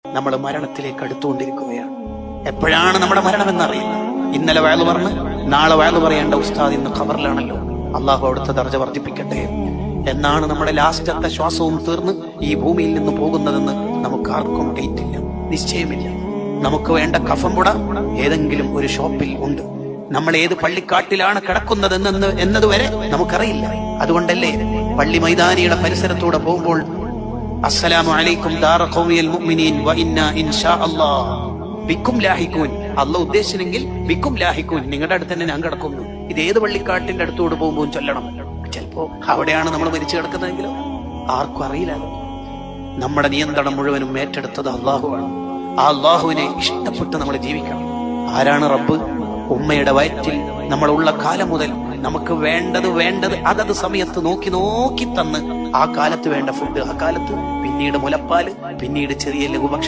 നമ്മൾ മരണത്തിലേക്ക് അടുത്തുകൊണ്ടിരിക്കുകയാണ്. എപ്പോഴാണ് നമ്മുടെ മരണമെന്നറിയില്ല. ഇന്നലെ വയലു പറഞ്ഞ് നാളെ വയലു പറയേണ്ട ഉസ്താദ് ഇന്ന് ഖബറിലാണല്ലോ. അള്ളാഹു അവിടുത്തെ ദർജ വർദ്ധിപ്പിക്കട്ടെ. എന്നാണ് നമ്മുടെ ലാസ്റ്റത്തെ ശ്വാസവും തീർന്ന് ഈ ഭൂമിയിൽ നിന്ന് പോകുന്നതെന്ന് നമുക്ക് ആർക്കും ഡേറ്റ് ഇല്ല, നിശ്ചയമില്ല. നമുക്ക് വേണ്ട കഫം കൂട ഏതെങ്കിലും ഒരു ഷോപ്പിൽ ഉണ്ട്. നമ്മൾ ഏത് പള്ളിക്കാട്ടിലാണ് കിടക്കുന്നതെന്ന് എന്നതുവരെ നമുക്കറിയില്ല. അതുകൊണ്ടല്ലേ പള്ളി മൈതാനിയുടെ പരിസരത്തൂടെ പോകുമ്പോൾ അസ്സലാമു അലൈക്കും ദാറ ഖൗമിയൽ മുഅ്മിനീൻ വ ഇന്നാ ഇൻഷാ അല്ലാഹ് ബിക്കും ലാഹിഖൂൻ. അല്ലാഹു ഉദ്ദേശിച്ചെങ്കിൽ ബിക്കും ലാഹിഖൂൻ, നിങ്ങളുടെ അടുത്ത് തന്നെ ഞാൻ കിടക്കുന്നു. ഇത് ഏത് പള്ളിക്കാട്ടിന്റെ അടുത്തോട് പോകുമ്പോൾ ചൊല്ലണം. ചിലപ്പോ അവിടെയാണ് നമ്മൾ മരിച്ചു കിടക്കുന്നതെങ്കിലോ ആർക്കും അറിയില്ല. നമ്മുടെ നിയന്ത്രണം മുഴുവനും ഏറ്റെടുത്തത് അള്ളാഹുവാണ്. ആ അള്ളാഹുവിനെ ഇഷ്ടപ്പെട്ട് നമ്മൾ ജീവിക്കണം. ആരാണ് റബ്ബ്? ഉമ്മയുടെ വയറ്റിൽ നമ്മളുള്ള കാലം മുതൽ നമുക്ക് വേണ്ടത് അതത് സമയത്ത് നോക്കി തന്ന് ആ കാലത്ത് വേണ്ട ഫുഡ്, ആ കാലത്ത് പിന്നീട് മുലപ്പാല്, പിന്നീട് ചെറിയ ലഘുഭക്ഷണം